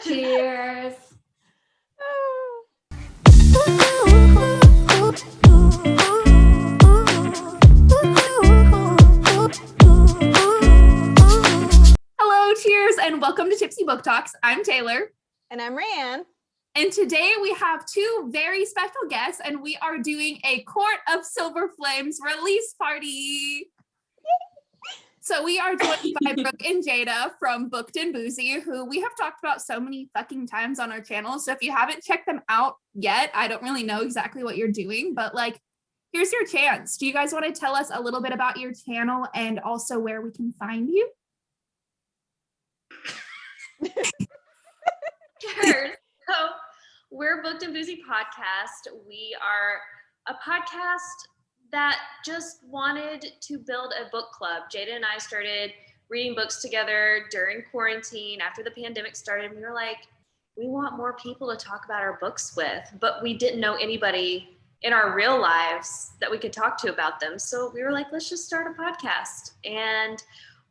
Cheers. Hello, cheers, and welcome to Tipsy Book Talks. I'm Taylor. And I'm Ryan. And today we have two very special guests, and we are doing a Court of Silver Flames release party. So we are joined by Brooke and Jada from Booked and Boozy, who we have talked about so many fucking times on our channel. So if you haven't checked them out yet, I don't really know exactly what you're doing, but like, here's your chance. Do you guys want to tell us a little bit about your channel and also where we can find you? Sure. So we're Booked and Boozy podcast. We are a podcast that just wanted to build a book club. Jada and I started reading books together during quarantine after the pandemic started. We were like, we want more people to talk about our books with, but we didn't know anybody in our real lives that we could talk to about them. So we were like, let's just start a podcast. And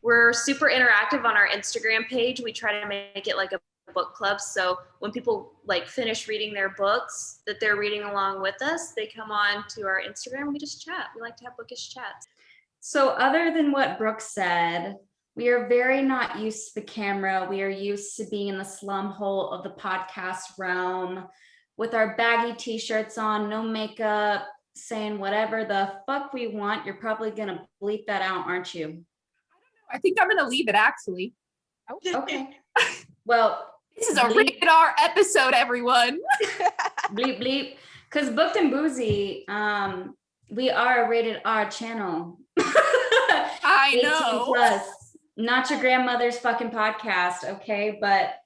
we're super interactive on our Instagram page. We try to make it like a book club. So when people like finish reading their books that they're reading along with us, they come on to our Instagram and we just chat. We like to have bookish chats. So other than what Brooke said, we are very not used to the camera. We are used to being in the slum hole of the podcast realm with our baggy t-shirts on, no makeup, saying whatever the fuck we want. You're probably gonna bleep that out, aren't you? I think I'm gonna leave it actually. Oh, okay. Well, this is a rated R episode, everyone. Bleep bleep. Because Booked and Boozy, we are a rated R channel. I know. 18 plus. Not your grandmother's fucking podcast, okay? But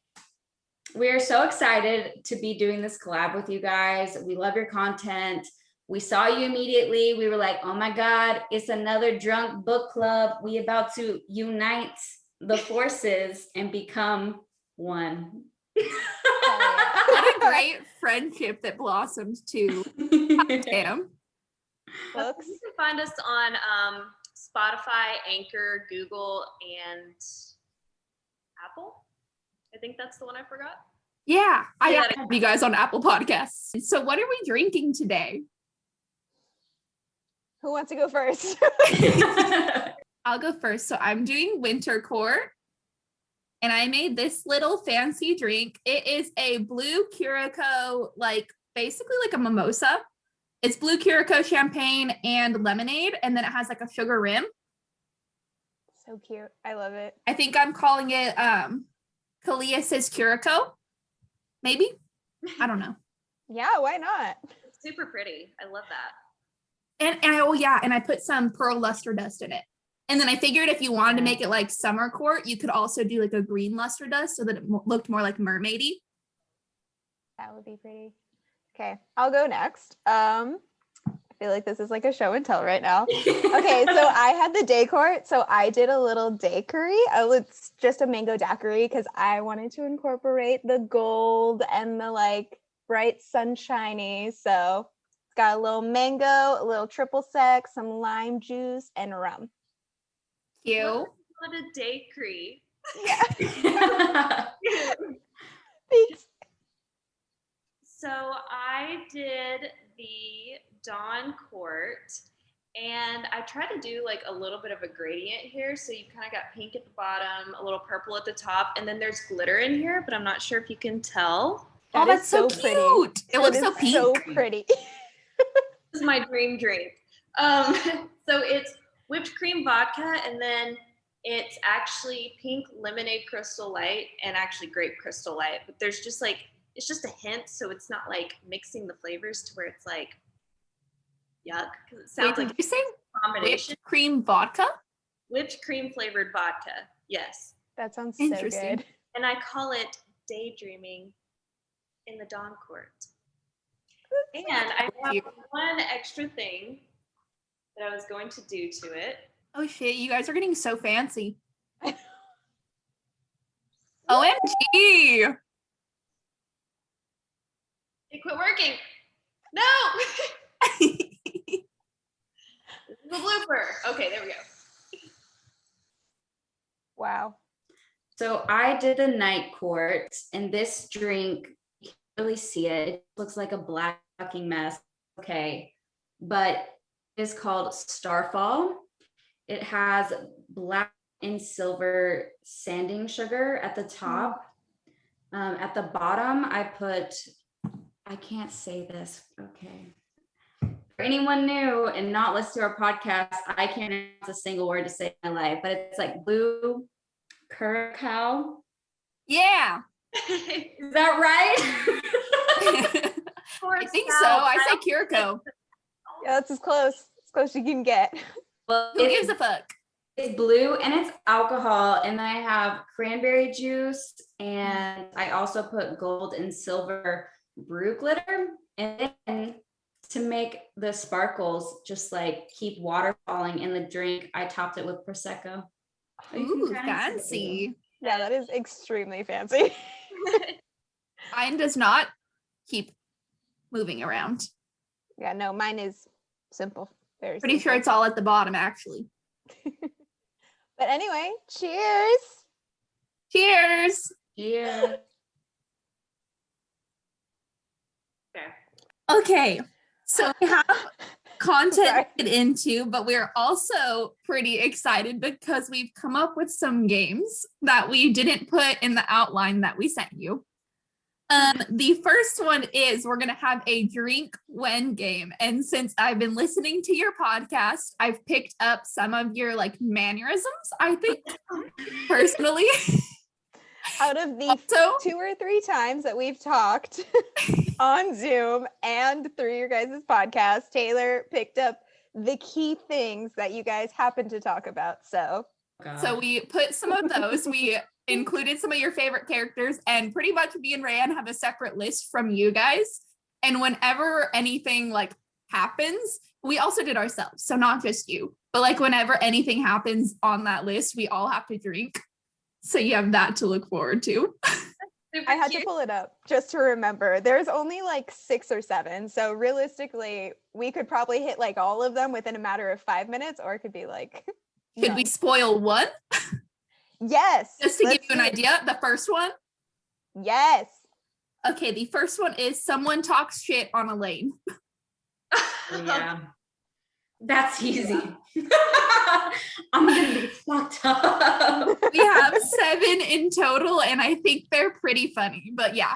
we're so excited to be doing this collab with you guys. We love your content. We saw you immediately. We were like, oh my God, it's another drunk book club. We about to unite the forces and become one. What a great friendship that blossomed too. Damn. Books. You can find us on Spotify, Anchor, Google, and Apple. I think that's the one I forgot. Yeah, I have you guys on Apple Podcasts. So what are we drinking today? Who wants to go first? I'll go first. So I'm doing Winter Court. And I made this little fancy drink. It is a blue Curacao, like basically like a mimosa. It's blue Curacao champagne and lemonade. And then it has like a sugar rim. So cute. I love it. I think I'm calling it Calias's Curacao. Maybe. I don't know. Yeah, why not? It's super pretty. I love that. And I put some pearl luster dust in it. And then I figured if you wanted to make it like summer court, you could also do like a green luster dust so that it looked more like mermaidy. That would be pretty. Okay, I'll go next. I feel like this is like a show and tell right now. Okay, so I had the day court, so I did a little daiquiri. It's just a mango daiquiri because I wanted to incorporate the gold and the like bright sunshiny. So it's got a little mango, a little triple sec, some lime juice, and rum. Cute. What a daiquiri. Yeah. Thanks. So I did the Dawn Court, and I tried to do like a little bit of a gradient here. So you kind of got pink at the bottom, a little purple at the top, and then there's glitter in here, but I'm not sure if you can tell. Oh, that's so cute. Pretty. It looks so pink. So pretty. This is my dream drink. So it's whipped cream vodka, and then it's actually pink lemonade crystal light and actually grape crystal light. But there's just like, it's just a hint, so it's not like mixing the flavors to where it's like yuck. Because it sounds like you say combination. Whipped cream vodka? Whipped cream flavored vodka. Yes. That sounds so Interesting. good. And I call it daydreaming in the Dawn Court. And I have one extra thing that I was going to do to it. Oh shit, you guys are getting so fancy. OMG. It quit working. No. This is a blooper. Okay, there we go. Wow. So I did the night court, and this drink, you can't really see it. It looks like a black fucking mess. Okay. But it is called Starfall. It has black and silver sanding sugar at the top. At the bottom, I can't say this. Okay. For anyone new and not listen to our podcast, I can't pronounce a single word to say in my life, but it's like blue curacao. Yeah. Is that right? I think so. I say Curacao. Yeah, that's as close as you can get. Well, Who gives a fuck? it's blue and it's alcohol, and I have cranberry juice, and I also put gold and silver brew glitter. And then to make the sparkles just like keep water falling in the drink, I topped it with Prosecco. So you can Ooh, kinda see it. fancy. Yeah, that is extremely fancy. Mine does not keep moving around. Yeah, no, mine is simple. Very Pretty sure simple. it's all at the bottom, actually. But anyway, cheers. Cheers. Yeah. Okay, so we have content Sorry. to get into, but we're also pretty excited because we've come up with some games that we didn't put in the outline that we sent you. The first one is we're going to have a drink when game. And since I've been listening to your podcast, I've picked up some of your like mannerisms, I think, personally. Out of the Also, 2 or 3 times that we've talked on Zoom and through your guys' podcast, Taylor picked up the key things that you guys happen to talk about. So we put some of those. We included some of your favorite characters, and pretty much me and Rayanne have a separate list from you guys. And whenever anything like happens, we also did ourselves. So not just you, but like whenever anything happens on that list, we all have to drink. So you have that to look forward to. I had to pull it up just to remember. There's only like 6 or 7. So realistically, we could probably hit like all of them within a matter of 5 minutes, or it could be like Could we spoil one? Yes. Just to give let's you an do it. idea, the first one. Yes. Okay, the first one is someone talks shit on Elaine. yeah. That's easy. I'm gonna be fucked up. We have 7 in total, and I think they're pretty funny. But yeah,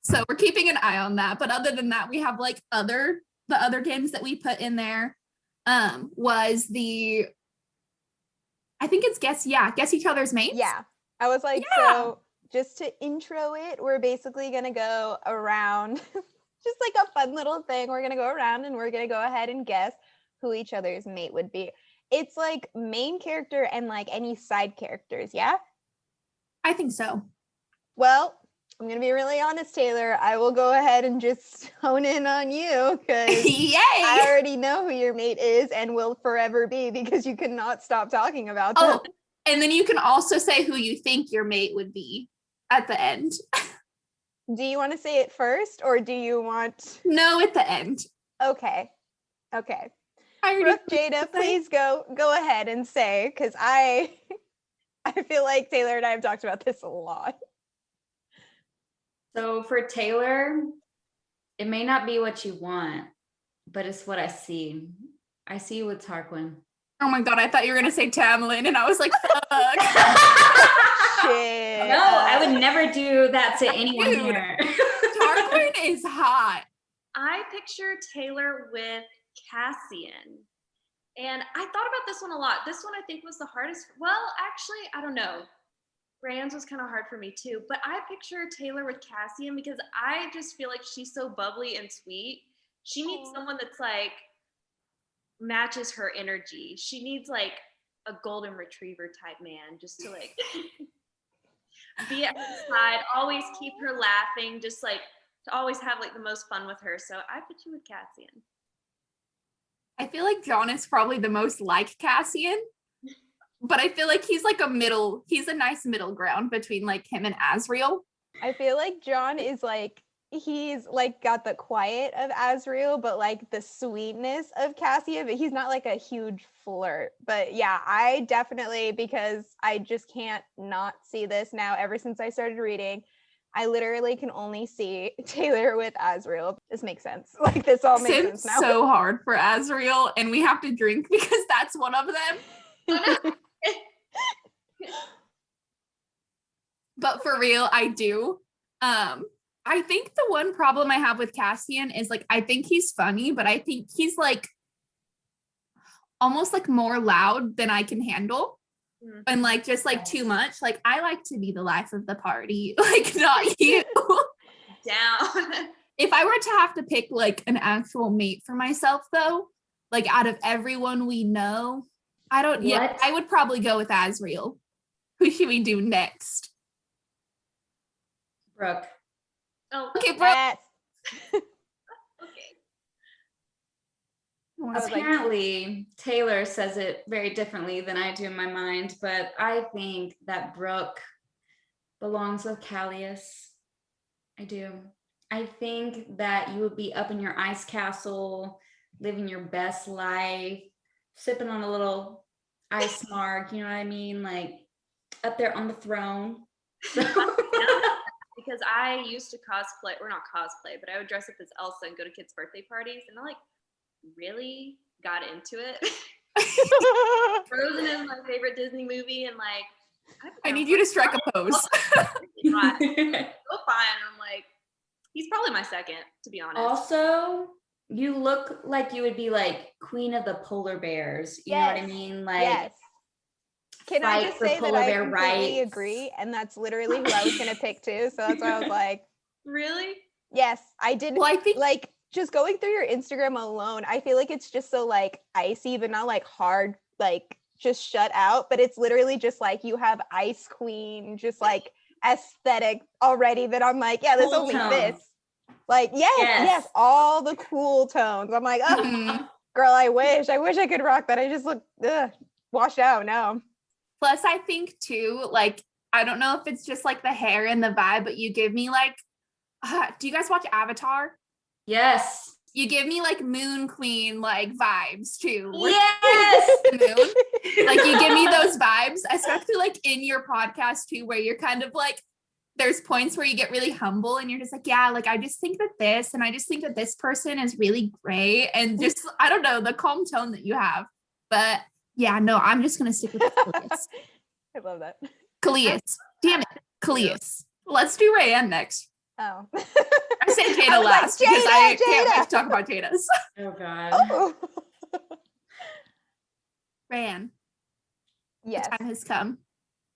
so we're keeping an eye on that. But other than that, we have like the other games that we put in there. Was the I think it's guess each other's mates. Yeah. I was like, Yeah. so just to intro it, we're basically going to go around, just like a fun little thing. We're going to go around and we're going to go ahead and guess who each other's mate would be. It's like main character and like any side characters. Yeah. I think so. Well, I'm going to be really honest, Taylor. I will go ahead and just hone in on you because Yay! I already know who your mate is and will forever be because you cannot stop talking about them. Oh, and then you can also say who you think your mate would be at the end. Do you want to say it first or do you want? No, at the end. Okay. Okay. I already Brooke, Jada, please go ahead and say, because I feel like Taylor and I have talked about this a lot. So for Taylor, it may not be what you want, but it's what I see. I see you with Tarquin. Oh my god, I thought you were gonna say Tamlin, and I was like, fuck. Shit. No, I would never do that to anyone Dude. here. Tarquin is hot. I picture Taylor with Cassian. And I thought about this one a lot. This one I think was the hardest. Well, actually, I don't know. Rand's was kind of hard for me too. But I picture Taylor with Cassian because I just feel like she's so bubbly and sweet. She needs someone that's like matches her energy. She needs like a golden retriever type man just to like be at her side, always keep her laughing, just like to always have like the most fun with her. So I put you with Cassian. I feel like John is probably the most like Cassian, but I feel like he's like he's a nice middle ground between like him and Asriel. I feel like John is like he's like got the quiet of Azriel, but like the sweetness of Cassia, but he's not like a huge flirt. But yeah, I definitely, because I just can't not see this now ever since I started reading. I literally can only see Taylor with Azriel. This makes sense. Like this all makes sense now. So hard for Azriel, and we have to drink because that's one of them. But for real, I do. I think the one problem I have with Cassian is like I think he's funny, but I think he's like almost like more loud than I can handle. And like just like too much. Like I like to be the life of the party, like not you. Down. If I were to have to pick like an actual mate for myself though, like out of everyone we know, I would probably go with Azriel. Who should we do next? Brooke. Oh, Okay, bro. Yes. okay. Apparently, Taylor says it very differently than I do in my mind, but I think that Brooke belongs with Callius. I do. I think that you would be up in your ice castle, living your best life, sipping on a little ice mark, you know what I mean? Like up there on the throne. Because I used to cosplay, or not cosplay, but I would dress up as Elsa and go to kids' birthday parties, and I like really got into it. Frozen is my favorite Disney movie, and like I need you to strike a pose. So fine. I'm like, he's probably my second, to be honest. Also, you look like you would be like queen of the polar bears. You know what I mean? Like, yes. Can I just say that I completely agree? And that's literally who I was going to pick too. So that's why I was like, really? Yes, I did. Well, I think like just going through your Instagram alone, I feel like it's just so like icy, but not like hard, like just shut out. But it's literally just like you have Ice Queen, just like aesthetic already that I'm like, yeah, this cool only tones. fits. Like, yes, all the cool tones. I'm like, oh, girl, I wish I could rock that. I just look washed out now. Plus, I think too, like, I don't know if it's just like the hair and the vibe, but you give me like, do you guys watch Avatar? Yes. You give me like Moon Queen like vibes too. Yes. Moon. Like you give me those vibes, especially like in your podcast too, where you're kind of like, there's points where you get really humble and you're just like, yeah, like I just think that this, and I just think that this person is really great. And just, I don't know, the calm tone that you have. But yeah, no, I'm just going to stick with Callius. I love that. Callius. Damn it. Callius. Let's do Rayanne next. Oh. I say Jada last like, because I Jada. can't wait to talk about Jada's. Oh, God. Oh. Rayanne. Yes. The time has come.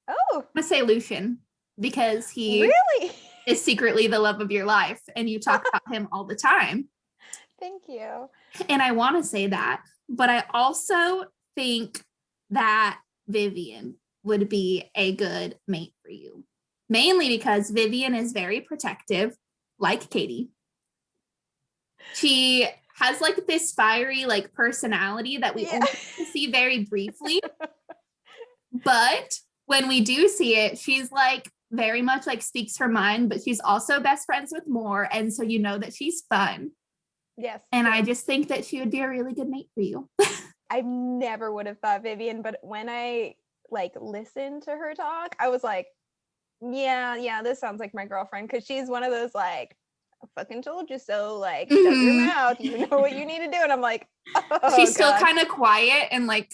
Oh. I'm going to say Lucian because he really is secretly the love of your life and you talk about him all the time. Thank you. And I want to say that, but I also think that Vivian would be a good mate for you. Mainly because Vivian is very protective, like Katie. She has like this fiery like personality that we only see very briefly. But when we do see it, she's like very much like speaks her mind, but she's also best friends with Moore. And so you know that she's fun. Yes. And I just think that she would be a really good mate for you. I never would have thought Vivian, but when I like listened to her talk, I was like, yeah, this sounds like my girlfriend, because she's one of those like, I fucking told you so, like, shut your mouth, you know what you need to do. And I'm like, oh, she's still kind of quiet and like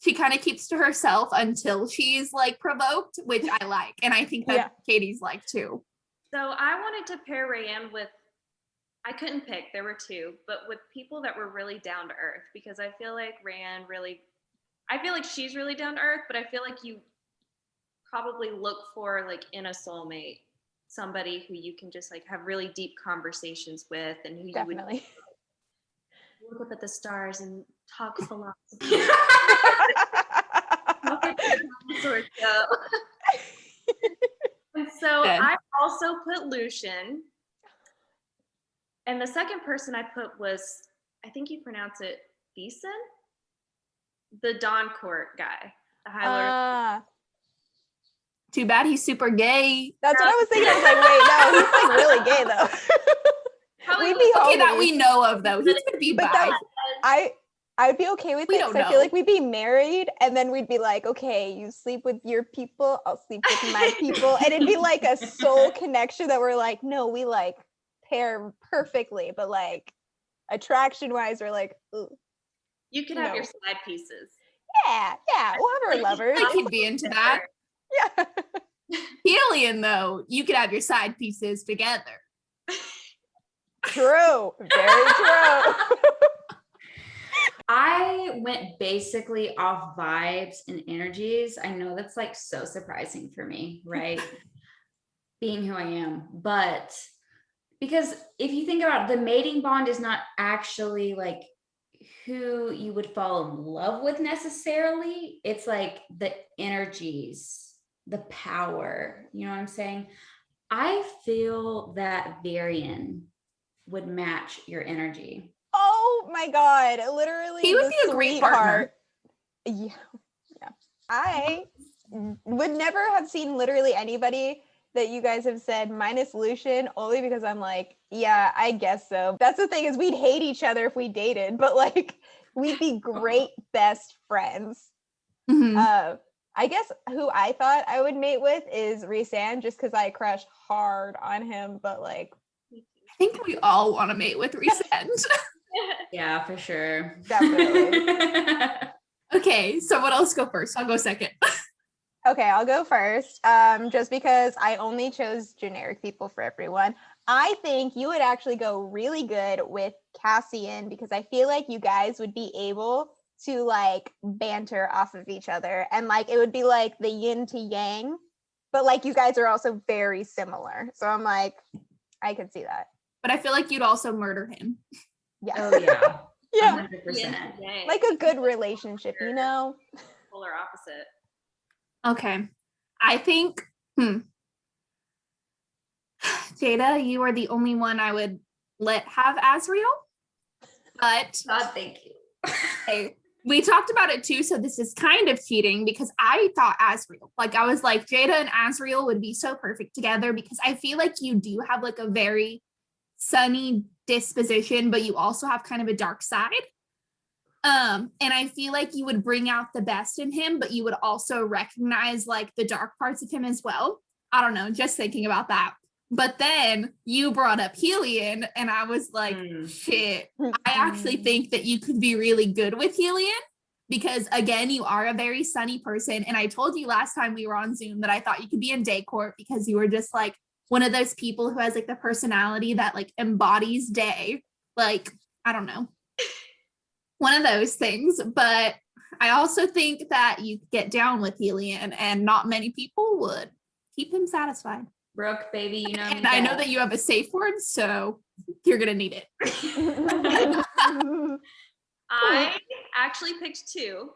she kind of keeps to herself until she's like provoked, which I like. And I think that Katie's like too. So I wanted to pair Rayanne with, I couldn't pick, there were two, but with people that were really down to earth, because I feel like Rayanne really, I feel like she's really down to earth, but I feel like you probably look for like in a soulmate, somebody who you can just like have really deep conversations with, and who definitely you would look up at the stars and talk philosophy. And so I also put Lucian. And the second person I put was, I think you pronounce it Beeson, the Dawn Court guy, the High Lord. Too bad he's super gay. That's what I was thinking. I was like, wait, no, he's like really gay though. Probably We'd be Okay, that homies. we know of though. He's gonna be But bi. I would be okay with We it don't because I feel know. like we'd be married and then we'd be like, okay, you sleep with your people, I'll sleep with my people. And it'd be like a soul connection that we're like, no, we like pair perfectly, but like attraction wise, we're like, ooh, You can have No. your side pieces. yeah, we'll have our lovers. Like he'd be into that. Yeah. Helion though, you could have your side pieces together. True. Very true. I went basically off vibes and energies. I know that's like so surprising for me, right? Being who I am. But because if you think about it, the mating bond is not actually like who you would fall in love with necessarily. It's like the energies, the power. You know what I'm saying? I feel that Varian would match your energy. Oh my God. Literally. He would the be a great partner. sweetheart. Yeah. I would never have seen literally anybody that you guys have said minus Lucian, only because I'm like, yeah, I guess so. That's the thing, is we'd hate each other if we dated, but like we'd be great best friends. Mhm. I guess who I thought I would mate with is Risan, just because I crush hard on him, but like I think we all want to mate with Resend. Yeah, for sure. Definitely. Okay, so what else go first? I'll go second. Okay, I'll go first. Just because I only chose generic people for everyone. I think you would actually go really good with Cassian, because I feel like you guys would be able to like banter off of each other, and like it would be like the yin to yang, but like you guys are also very similar. So I'm like, I could see that. But I feel like you'd also murder him. Yeah. Oh yeah. Yeah. 100%. Like a good relationship, you know? Polar opposite. Okay. I think, Jada, you are the only one I would let have Azriel. But God, thank you. hey, we talked about it too, so this is kind of cheating because I thought Azriel. Like I was like, Jada and Azriel would be so perfect together because I feel like you do have like a very sunny disposition, but you also have kind of a dark side. And I feel like you would bring out the best in him, but you would also recognize like the dark parts of him as well. I don't know, just thinking about that. But then you brought up Helion, and I was like, shit, I actually think that you could be really good with Helion because, again, you are a very sunny person. And I told you last time we were on Zoom that I thought you could be in day court because you were just like one of those people who has like the personality that like embodies day. Like, I don't know, one of those things. But I also think that you get down with Helion, and not many people would. Keep him satisfied. Brooke, baby, you know me. And I know that you have a safe word, so you're gonna need it. I actually picked two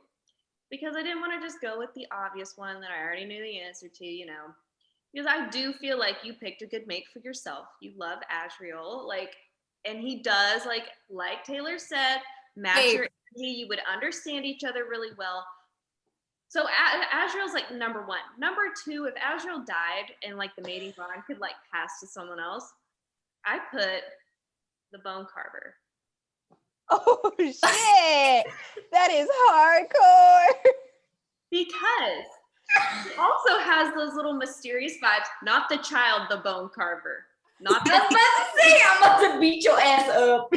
because I didn't want to just go with the obvious one that I already knew the answer to, you know, because I do feel like you picked a good mate for yourself. You love Azriel, like, and he does, like Taylor said, match your energy. You would understand each other really well. So Azriel's like number one. Number two, if Azriel died and like the mating bond could like pass to someone else, I put the bone carver. Oh shit! That is hardcore. Because he also has those little mysterious vibes. Not the child, the bone carver. Not I was about to say, I'm about to beat your ass up.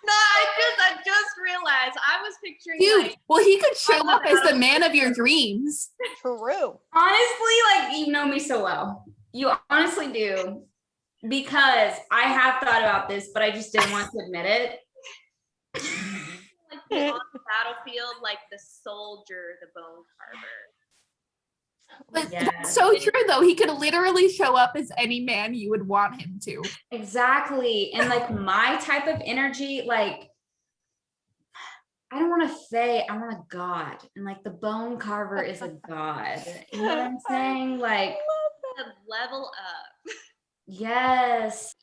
No, I just realized I was picturing Dude, like, well, he could show up as the man of your dreams. True. Honestly, like you know me so well. You honestly do. Because I have thought about this, but I just didn't want to admit it. like be on the battlefield, like the soldier, the bone carver. But Yes. that's so true, though. He could literally show up as any man you would want him to. Exactly. And like my type of energy, like I don't want to say I want a god. And like the bone carver is a god. You know what I'm saying? Like To level up. yes.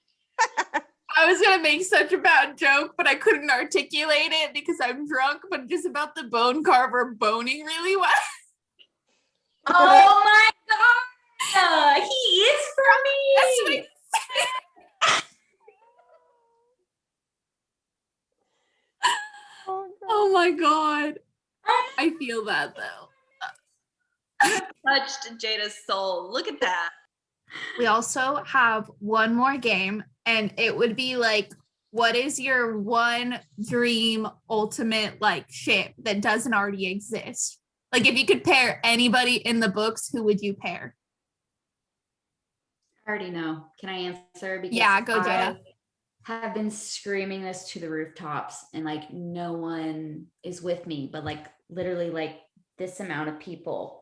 I was gonna make such a bad joke, but I couldn't articulate it because I'm drunk, but just about the bone carver boning really well. Oh my god, he is for me. Oh my god. I feel that though. You have touched Jada's soul. Look at that. We also have one more game, and it would be like, what is your one dream ultimate like ship that doesn't already exist? Like if you could pair anybody in the books, who would you pair? I already know. Can I answer? Because Yeah, go Jada. I have been screaming this to the rooftops, and like no one is with me, but like literally like this amount of people.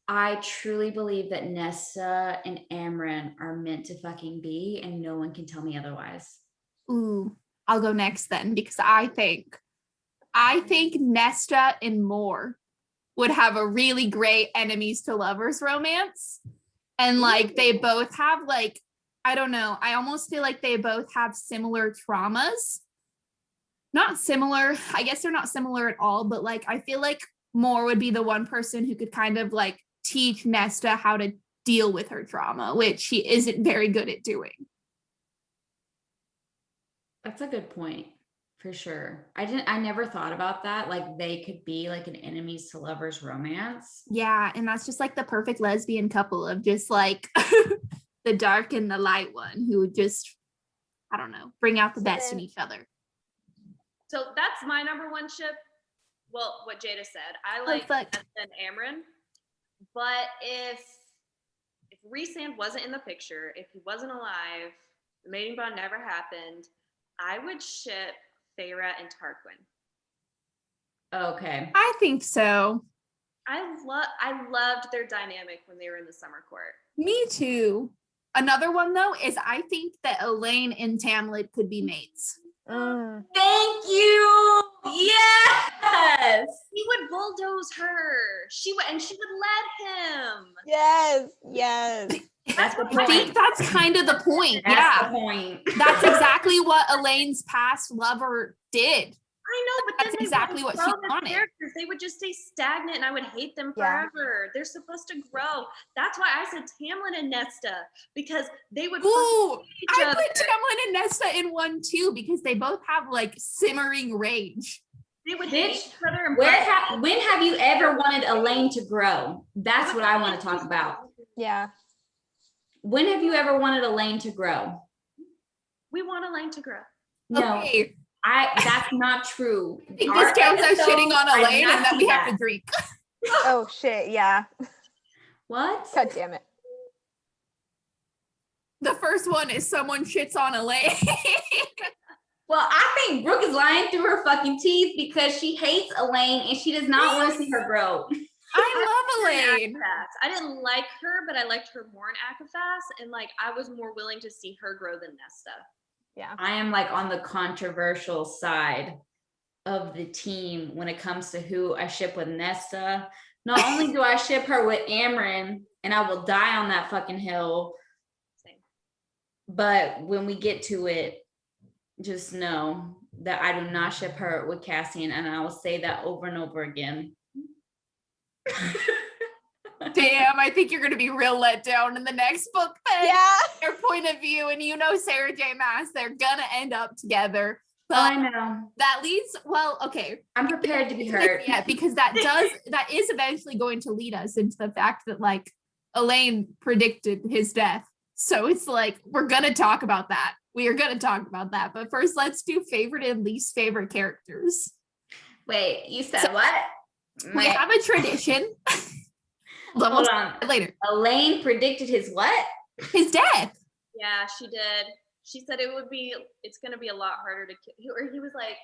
I truly believe that Nesta and Amran are meant to fucking be, and no one can tell me otherwise. Ooh, I'll go next then, because I think Nesta and Moore would have a really great enemies to lovers romance. And like they both have like, I don't know, I almost feel like they both have similar traumas. Not similar, I guess they're not similar at all, but like I feel like Moore would be the one person who could kind of like teach Nesta how to deal with her trauma, which she isn't very good at doing. That's a good point, for sure. I never thought about that. Like they could be like an enemies to lovers romance. Yeah, and that's just like the perfect lesbian couple of just like the dark and the light one who would just, I don't know, bring out the best in each other. So that's my number one ship. Well, what Jada said. I like Nesta and Amran. But if Rhysand wasn't in the picture, if he wasn't alive, the mating bond never happened, I would ship Feyre and Tarquin. Okay. I think so. I loved their dynamic when they were in the summer court. Me too. Another one though is I think that Elaine and Tamlin could be mates. Thank you. Yes. He would bulldoze her. She would let him. Yes. That's the point. I think that's kind of the point. That's the point. That's exactly what Elaine's past lover did. I know, but that's exactly what she wanted. Characters, they would just stay stagnant, and I would hate them forever. They're supposed to grow. That's why I said Tamlin and Nesta, because they would. Ooh, I put Tamlin and Nesta in one too because they both have like simmering rage. They would hate each other. When have you ever wanted Elaine to grow? That's what I want to talk about. Yeah. When have you ever wanted Elaine to grow? We want Elaine to grow. No. Okay. That's not true. I think this counts as shitting on Elaine and that we have to drink. Oh shit, yeah. What? God damn it. The first one is someone shits on Elaine. Well, I think Brooke is lying through her fucking teeth because she hates Elaine and she does not want to see her grow. I love Elaine. I didn't like her, but I liked her more in ACOSF, and like I was more willing to see her grow than Nesta. Yeah. I am like on the controversial side of the team when it comes to who I ship with Nesta. Not only do I ship her with Amran, and I will die on that fucking hill. Same. But when we get to it, just know that I do not ship her with Cassian, and I will say that over and over again. Damn, I think you're going to be real let down in the next book then. Yeah. Their point of view, and you know Sarah J. Maas, they're going to end up together. But I know. That leads, well, okay. I'm prepared to be hurt. Yeah, because that is eventually going to lead us into the fact that like Elaine predicted his death. So it's like, we're going to talk about that. We are going to talk about that. But first, let's do favorite and least favorite characters. Wait, you said what? We have a tradition. Hold on. Later. Elaine predicted his what? His death. Yeah, she did. She said it's going to be a lot harder to kill. Or he was like,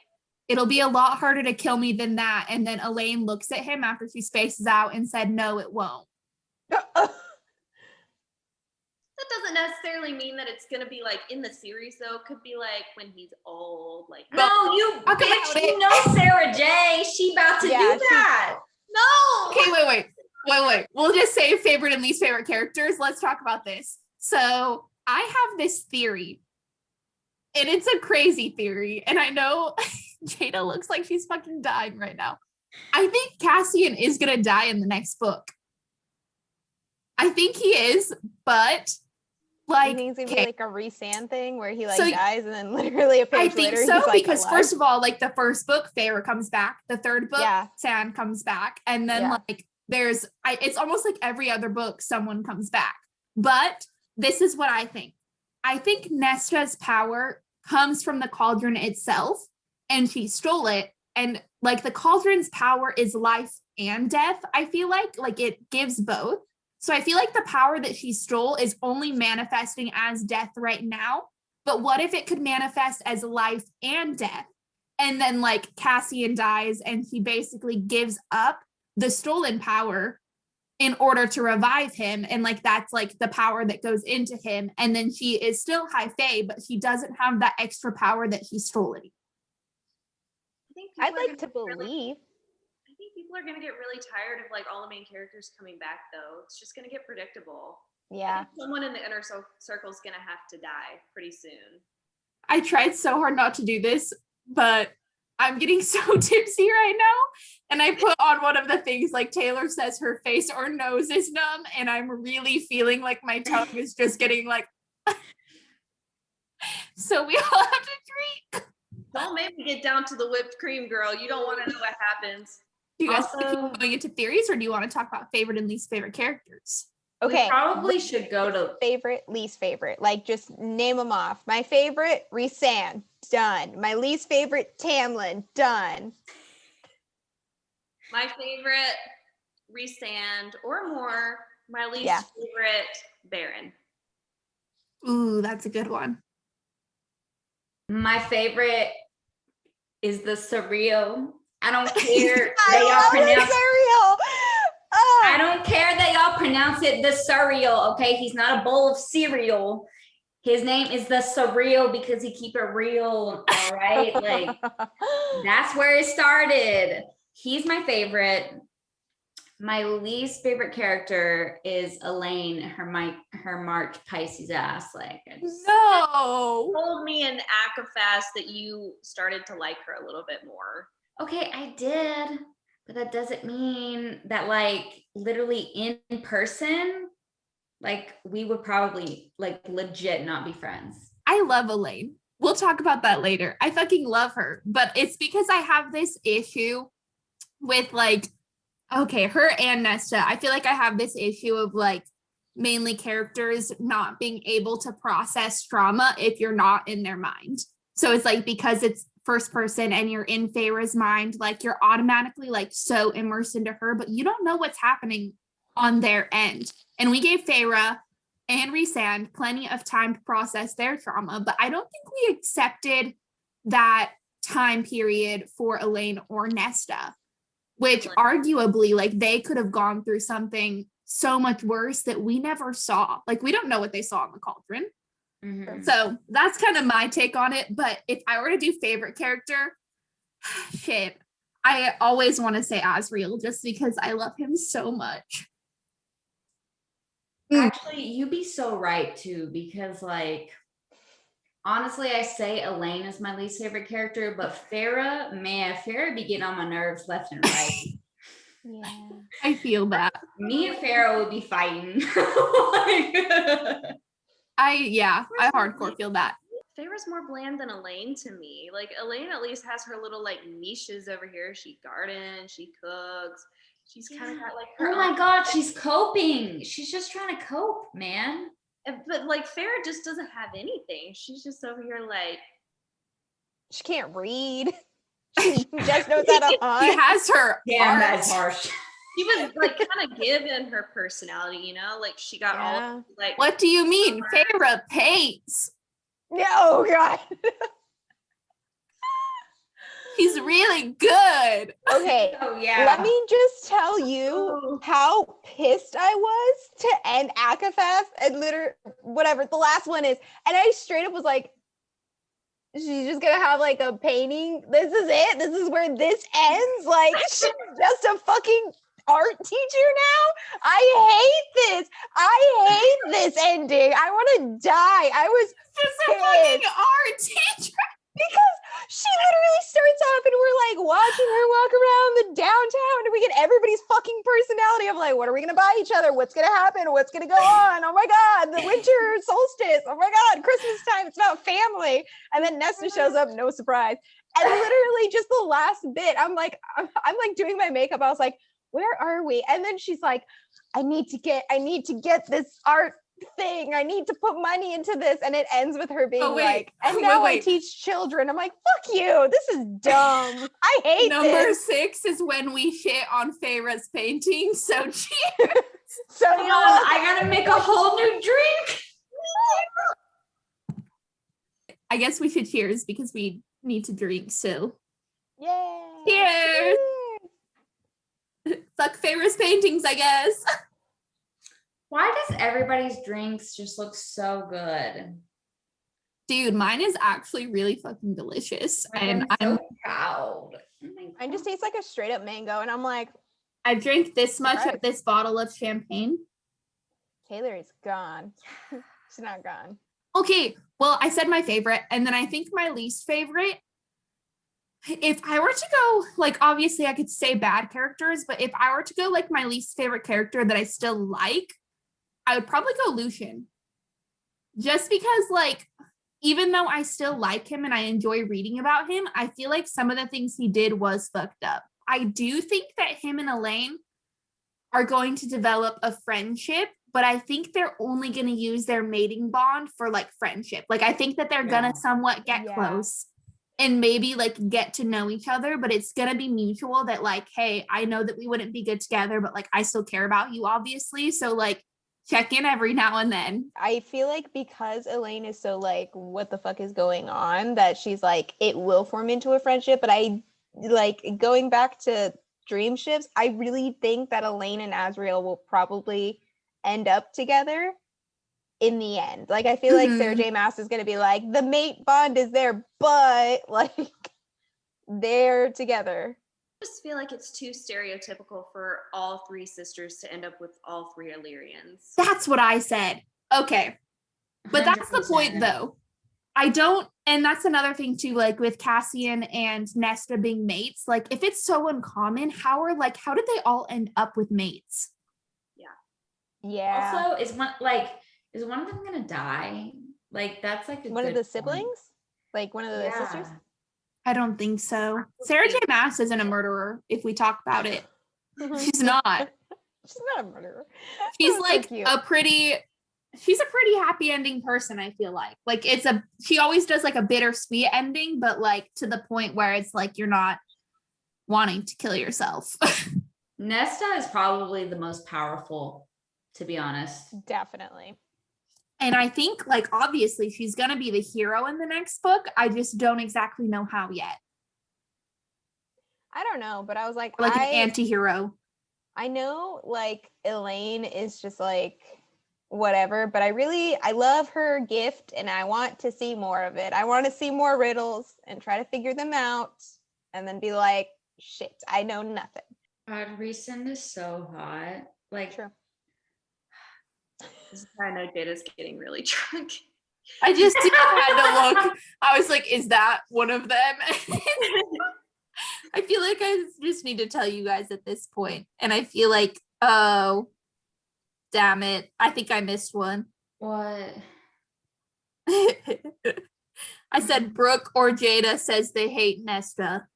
it'll be a lot harder to kill me than that. And then Elaine looks at him after she spaces out and said, no, it won't. That doesn't necessarily mean that it's going to be like in the series, though. It could be like when he's old. Like, no, you bitch, you know Sarah J. She about to do that. No. Okay, wait. We'll just say favorite and least favorite characters. Let's talk about this. So I have this theory, and it's a crazy theory. And I know Jada looks like she's fucking dying right now. I think Cassian is going to die in the next book. I think he is, but like, You think it's gonna okay, be like a resand thing where he like So- dies and then literally a page I think later so he's like because alive? first of all, like the first book, Feyre comes back. The third book, Yeah. Sand comes back, and then Yeah. like it's almost like every other book, someone comes back. But this is what I think. I think Nesta's power comes from the cauldron itself, and she stole it. And like the cauldron's power is life and death. I feel like it gives both. So I feel like the power that she stole is only manifesting as death right now. But what if it could manifest as life and death? And then like Cassian dies and he basically gives up the stolen power in order to revive him. And like that's like the power that goes into him. And then she is still high fae, but she doesn't have that extra power that he stole it. I think I'd people are like to gonna really- believe. I think people are gonna get really tired of like all the main characters coming back though. It's just gonna get predictable. I Yeah. think someone in the inner circle is gonna have to die pretty soon. I tried so hard not to do this, but I'm getting so tipsy right now. And I put on one of the things like Taylor says her face or nose is numb. And I'm really feeling like my tongue is just getting like, so we all have to drink. Don't make me get down to the whipped cream, girl. You don't want to know what happens. Do you guys Also- keep going into theories or do you want to talk about favorite and least favorite characters? Okay. We probably should go to Favorite, least favorite. Like just name them off. My favorite, Rhysand, done. My least favorite, Tamlin, done. My favorite, Rhysand or more. My least Yeah. favorite, Baron. Ooh, that's a good one. my favorite is the surreal. I don't care I they all love pronounce the cereal. Oh, I don't care that y'all pronounce it the surreal, okay? He's not a bowl of cereal. His name is the surreal because he keep it real, all right? Like that's where it started. He's my favorite. My least favorite character is Elaine, her March Pisces ass. Like I just- No. Told me in ACOFAS that you started to like her a little bit more. Okay, I did, but that doesn't mean that like literally in person, like we would probably like legit not be friends. I love Elaine. We'll talk about that later. I fucking love her, but it's because I have this issue with like, okay, her and Nesta. I feel like I have this issue of like mainly characters not being able to process trauma if you're not in their mind. So it's like because it's first person and you're in Feyre's mind, like you're automatically like so immersed into her, but you don't know what's happening on their end. And we gave Feyre and Rhysand plenty of time to process their trauma, but I don't think we accepted that time period for Elaine or Nesta, which arguably like they could have gone through something so much worse that we never saw. Like we don't know what they saw in the cauldron. Mhm. So that's kind of my take on it. But if I were to do favorite character, shit, I always want to say Asriel just because I love him so much. Actually, you'd be so right too, because like honestly, I say Elaine is my least favorite character, but Farrah, man, Farrah be getting on my nerves left and right. yeah. I feel that. Me and Farrah would be fighting. I hardcore feel that. Feyre's more bland than Elaine to me. Like Elaine at least has her little like niches over here. She gardens, she cooks. She's kind of got like her Oh my own- God, she's coping. She's just trying to cope, man. But like Feyre just doesn't have anything. She's just over here like She can't read. She just knows how to She hunt. has her Damn, art. that's harsh. she was like kind of given her personality, you know? Like she got Yeah. all like What do you mean? Feyre paints. Oh God. She's really good. Okay. Oh yeah. Let me just tell you how pissed I was to end ACOFAF and literally whatever the last one is. And I straight up was like, she's just gonna have like a painting. This is it. This is where this ends. Like she's just a fucking art teacher now. I hate this. I hate this ending. I want to die. I was She's a pissed. fucking art teacher. Because she literally starts off and we're like watching her walk around the downtown and we get everybody's fucking personality of like, what are we gonna buy each other? What's gonna happen? What's gonna go on? Oh my God, the winter solstice. Oh my God, Christmas time. It's about family. And then Nesta shows up, no surprise. And literally just the last bit, I'm like doing my makeup. I was like, where are we? And then she's like, I need to get this art thing. I need to put money into this. And it ends with her being like, and now I teach children. I'm like, fuck you. This is dumb. I hate Number 6 is when we shit on Feyre's painting. So cheers. So Hold on, I gotta make a whole new drink. I guess we should cheers because we need to drink. So yay. Cheers. Fuck Feyre's paintings, I guess. Why does everybody's drinks just look so good? Dude, mine is actually really fucking delicious. And I'm so proud. Mine just tastes like a straight up mango. And I'm like, I drank this much of this bottle of champagne. Taylor is gone. She's not gone. Okay, well, I said my favorite, and then I think my least favorite, if I were to go, like, obviously I could say bad characters, but if I were to go, like, my least favorite character that I still like, I would probably go Lucian. Just because, like, even though I still like him and I enjoy reading about him, I feel like some of the things he did was fucked up. I do think that him and Elaine are going to develop a friendship, but I think they're only going to use their mating bond for, like, friendship. Like, I think that they're going to somewhat get close and maybe, like, get to know each other, but it's going to be mutual that, like, hey, I know that we wouldn't be good together, but, like, I still care about you, obviously. So, like, check in every now and then. I feel like because Elaine is so, like, what the fuck is going on, that she's like, it will form into a friendship. But I, like, going back to dream ships, I really think that Elaine and Azriel will probably end up together in the end. Like, I feel like Sarah J. Maas is going to be like, the mate bond is there, but, like, they're together. I just feel like it's too stereotypical for all 3 sisters to end up with all 3 Illyrians. That's what I said. Okay. But that's the point, though. I don't, and that's another thing, too, like, with Cassian and Nesta being mates, like, if it's so uncommon, how did they all end up with mates? Yeah. Also, is one of them gonna die? Like, that's like one of the siblings? Like one of the sisters? I don't think so. Sarah J. Maas isn't a murderer, if we talk about it. She's not. She's not a murderer. She's like she's a pretty happy ending person, I feel like. Like, she always does like a bittersweet ending, but like to the point where it's like you're not wanting to kill yourself. Nesta is probably the most powerful, to be honest. Definitely. And I think, like, obviously she's going to be the hero in the next book. I just don't exactly know how yet. I don't know, but I was like, an anti-hero. I know, like, Elaine is just like, whatever, but I love her gift and I want to see more of it. I want to see more riddles and try to figure them out and then be like, shit, I know nothing. Recent is so hot. Like, true. This is how I know Jada's getting really drunk. I just had to look. I was like, is that one of them? I feel like I just need to tell you guys at this point. And I feel like, oh, damn it. I think I missed one. what? I said Brooke or Jada says they hate Nesta.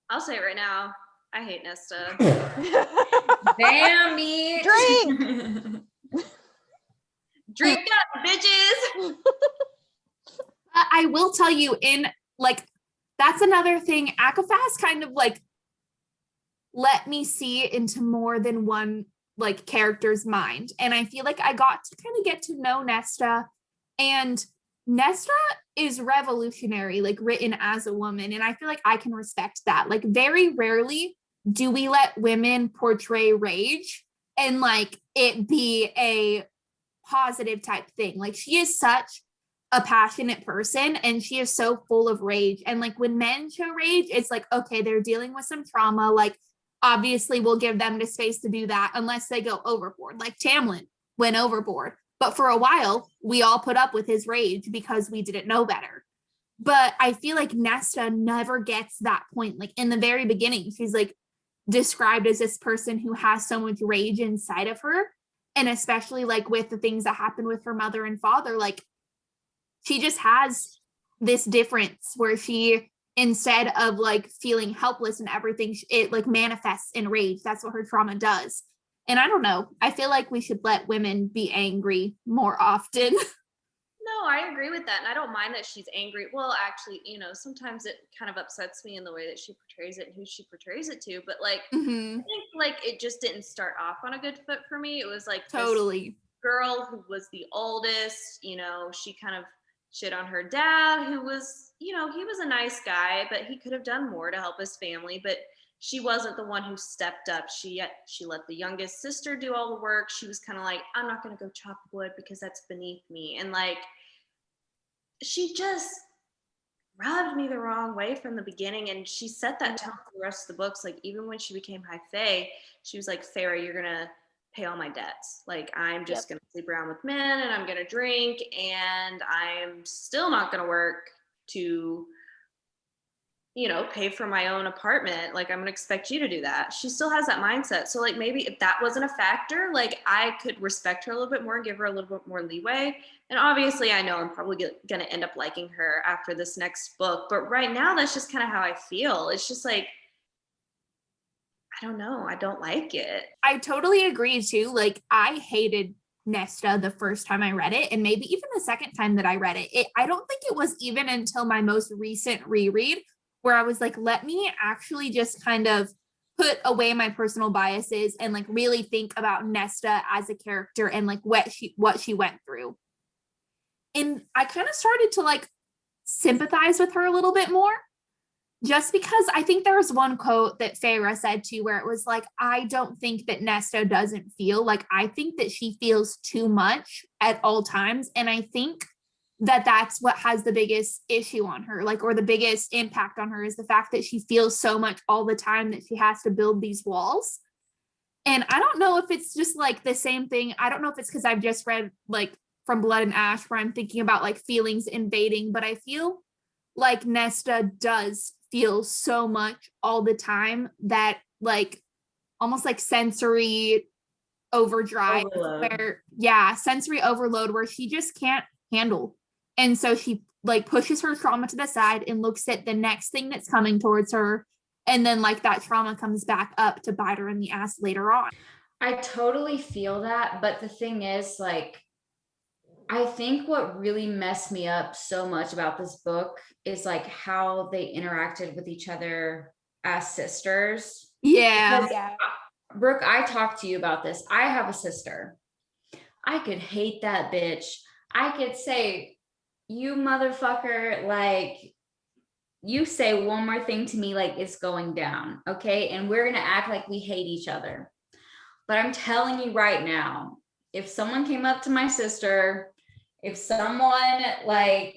I'll say it right now. I hate Nesta. Damn it. Drink! Drink up, bitches! I will tell you, in like, that's another thing. ACOFAS kind of like let me see into more than one like character's mind. And I feel like I got to kind of get to know Nesta, and Nesta is revolutionary, like written as a woman. And I feel like I can respect that. Like, very rarely do we let women portray rage and like it be a positive type thing. Like, she is such a passionate person and she is so full of rage. And like, when men show rage, it's like, okay, they're dealing with some trauma. Like, obviously we'll give them the space to do that unless they go overboard. Like, Tamlin went overboard. But for a while, we all put up with his rage because we didn't know better. But I feel like Nesta never gets that point. Like in the very beginning, she's like described as this person who has so much rage inside of her. And especially like with the things that happen with her mother and father, like she just has this difference where she, instead of like feeling helpless and everything, it like manifests in rage. That's what her trauma does. And I don't know, I feel like we should let women be angry more often. No, I agree with that. And I don't mind that she's angry. Well, actually, you know, sometimes it kind of upsets me in the way that she portrays it and who she portrays it to. But like, I think like it just didn't start off on a good foot for me. It was like Totally. This girl who was the oldest, you know, she kind of shit on her dad, who was, you know, he was a nice guy, but he could have done more to help his family. But she wasn't the one who stepped up. She let the youngest sister do all the work. She was kind of like, I'm not going to go chop wood because that's beneath me. And like, she just rubbed me the wrong way from the beginning. And she set that tone for the rest of the books. Like, even when she became High Fae, she was like, Farrah, you're going to pay all my debts. Like, I'm just going to sleep around with men and I'm going to drink. And I'm still not going to work to, you know, pay for my own apartment. Like, I'm gonna expect you to do that. She still has that mindset. So like, maybe if that wasn't a factor, like I could respect her a little bit more and give her a little bit more leeway. And obviously I know I'm probably gonna end up liking her after this next book, but right now that's just kind of how I feel. It's just like, I don't know, I don't like it. I totally agree too. Like, I hated Nesta the first time I read it, and maybe even the second time that I read it. I don't think it was even until my most recent reread where I was like, let me actually just kind of put away my personal biases and like really think about Nesta as a character and like what she went through. And I kind of started to like sympathize with her a little bit more, just because I think there was one quote that Farrah said too, where it was like, I don't think that Nesta doesn't feel. Like, I think that she feels too much at all times. And I think that that's what has the biggest issue on her, like, or the biggest impact on her, is the fact that she feels so much all the time that she has to build these walls. And I don't know if it's just like the same thing. I don't know if it's because I've just read like From Blood and Ash, where I'm thinking about like feelings invading, but I feel like Nesta does feel so much all the time that like almost like sensory overdrive, sensory overload, where she just can't handle. And so she like pushes her trauma to the side and looks at the next thing that's coming towards her. And then like that trauma comes back up to bite her in the ass later on. I totally feel that. But the thing is, like, I think what really messed me up so much about this book is like how they interacted with each other as sisters. Yeah. Brooke, I talked to you about this. I have a sister. I could hate that bitch. I could say, you motherfucker, like, you say one more thing to me, like it's going down, okay? And we're gonna act like we hate each other. But I'm telling you right now, if someone came up to my sister, if someone like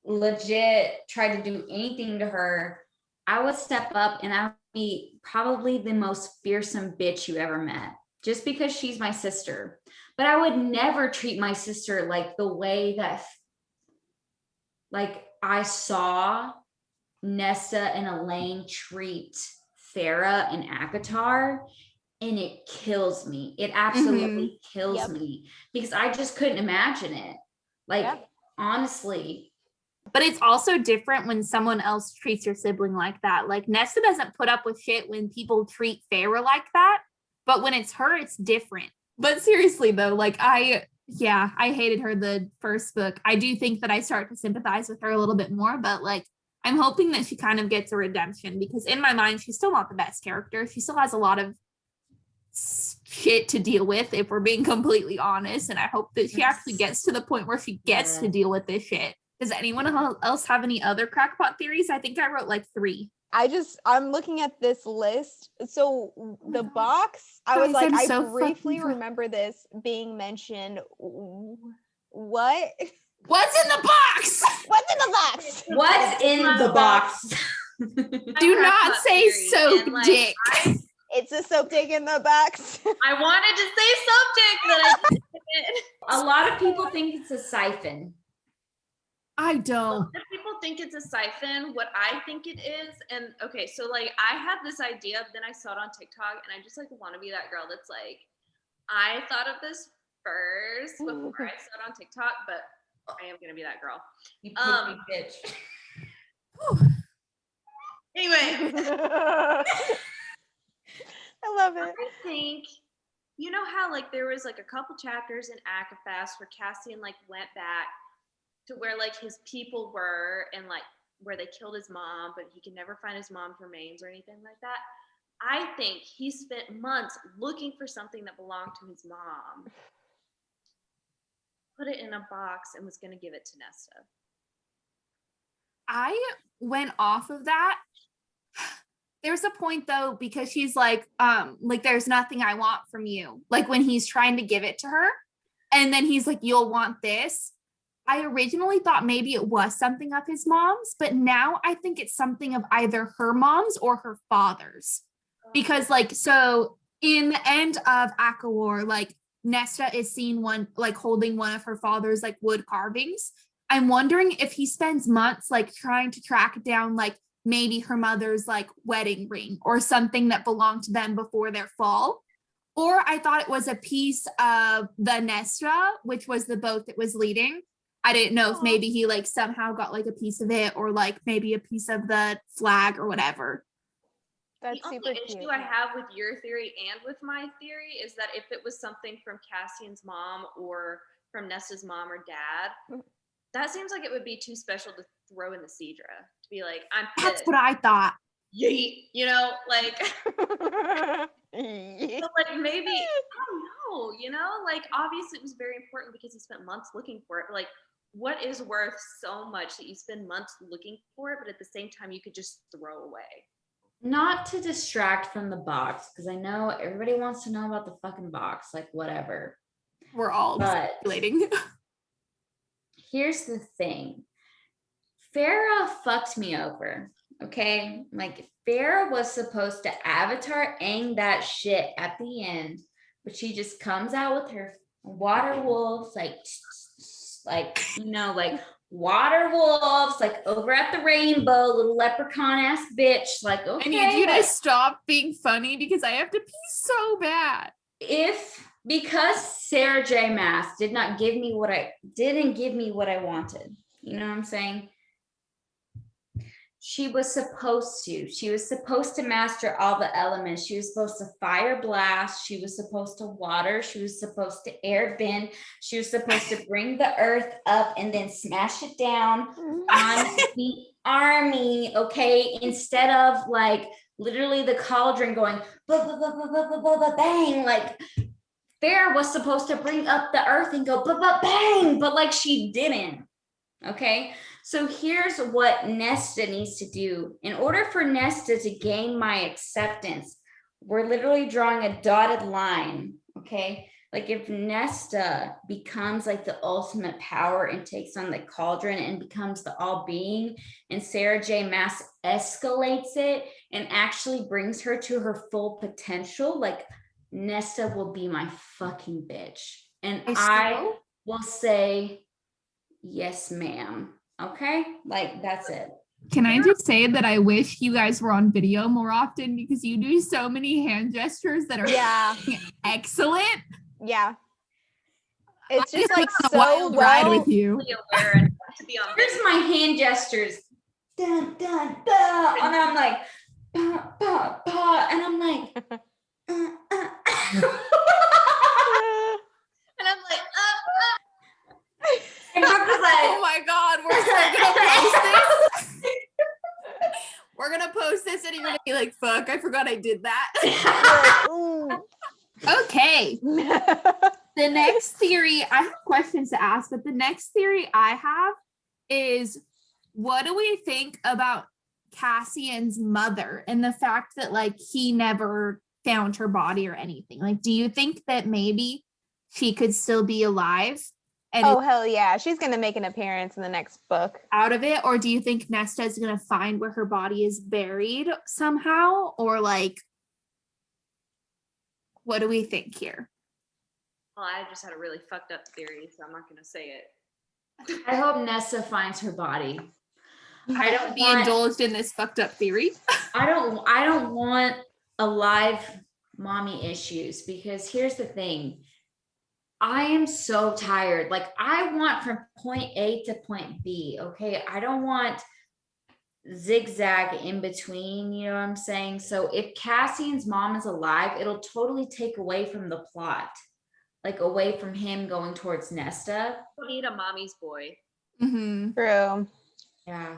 legit tried to do anything to her, I would step up and I would be probably the most fearsome bitch you ever met, just because she's my sister. But I would never treat my sister like the way that like I saw Nesta and Elaine treat Farrah and ACOTAR, and it kills me. It absolutely kills me, because I just couldn't imagine it. Like, honestly. But it's also different when someone else treats your sibling like that. Like, Nesta doesn't put up with shit when people treat Farrah like that, but when it's her, it's different. But seriously though, like I hated her the first book. I do think that I start to sympathize with her a little bit more, but like I'm hoping that she kind of gets a redemption, because in my mind, she's still not the best character. She still has a lot of shit to deal with, if we're being completely honest. And I hope that she actually gets to the point where she gets to deal with this shit. Does anyone else have any other crackpot theories? I think I wrote like 3. I'm looking at this list. So the box, I was like, I briefly remember this being mentioned. What? What's in the box? What's in the box? What's in the box? Do not say soap dick. It's a soap dick in the box. I wanted to say soap dick, but I didn't. A lot of people think it's a siphon. I don't. People think it's a siphon. What I think it is, and okay, so like I had this idea, but then I saw it on TikTok, and I just like want to be that girl that's like, I thought of this first before I saw it on TikTok, but I am gonna be that girl. You pick me, bitch. Anyway, I love it. I think, you know how like there was like a couple chapters in ACOSF where Cassian like went back to where like his people were and like where they killed his mom, but he could never find his mom's remains or anything like that. I think he spent months looking for something that belonged to his mom, put it in a box, and was going to give it to Nesta. I went off of that. There's a point though, because she's like there's nothing I want from you. Like when he's trying to give it to her, and then he's like, you'll want this. I originally thought maybe it was something of his mom's, but now I think it's something of either her mom's or her father's. Because like, so in the end of ACOWAR, like Nesta is seen holding one of her father's like wood carvings. I'm wondering if he spends months like trying to track down like maybe her mother's like wedding ring or something that belonged to them before their fall. Or I thought it was a piece of the Nesta, which was the boat that was leading. I didn't know if maybe he like somehow got like a piece of it or like maybe a piece of the flag or whatever. That's the super only cute. issue I have with your theory and with my theory is that if it was something from Cassian's mom or from Nesta's mom or dad, that seems like it would be too special to throw in the Seadra. To be like, I'm pissed. That's what I thought. Yeet, you know, like, Yeah. but like maybe, I don't know, you know, like obviously it was very important because he spent months looking for it. But like, what is worth so much that you spend months looking for it, but at the same time you could just throw away? Not to distract from the box, because I know everybody wants to know about the fucking box, like whatever. We're all speculating. Here's the thing. Farrah fucked me over, okay? Like Farrah was supposed to avatar Aang that shit at the end, but she just comes out with her water wolves, like, you know, like water wolves, like over at the rainbow, little leprechaun ass bitch. Like, okay. I need you like, to stop being funny because I have to pee so bad. Because Sarah J. Maas didn't give me what I wanted. You know what I'm saying? She was supposed to master all the elements. She was supposed to fire blast. She was supposed to water. She was supposed to air bend. She was supposed to bring the earth up and then smash it down on the army. Okay. Instead of like literally the cauldron going bang, like Farrah was supposed to bring up the earth and go bang, but like she didn't. Okay. So here's what Nesta needs to do. In order for Nesta to gain my acceptance, we're literally drawing a dotted line, okay? Like if Nesta becomes like the ultimate power and takes on the cauldron and becomes the all-being, and Sarah J. Maas escalates it and actually brings her to her full potential, like Nesta will be my fucking bitch. And I will say, yes, ma'am. Okay, like that's it. Can I just say that I wish you guys were on video more often because you do so many hand gestures that are excellent. Yeah. It's just like a so wild ride well. with you. Here's my hand gestures. Dun, dun, dun. And I'm like, bah, bah, bah. And I'm like, And I'm like, and Brooke was like, Oh my God, we're still gonna post this. We're gonna post this and you're gonna be like, fuck, I forgot I did that. Okay. The next theory, I have questions to ask, but the next theory I have is what do we think about Cassian's mother and the fact that like he never found her body or anything? Like, do you think that maybe she could still be alive? And Oh, hell yeah. She's going to make an appearance in the next book. out of it? Or do you think Nesta is going to find where her body is buried somehow? Or like, what do we think here? well, I just had a really fucked up theory, so I'm not going to say it. I hope Nesta finds her body. I don't Be want indulged in this fucked up theory. I don't want alive mommy issues, because here's the thing. I am so tired. Like, I want from point A to point B. Okay. I don't want zigzag in between, you know what I'm saying? So if Cassian's mom is alive, it'll totally take away from the plot, like away from him going towards Nesta. Don't need a mommy's boy. Mm-hmm. True. Yeah.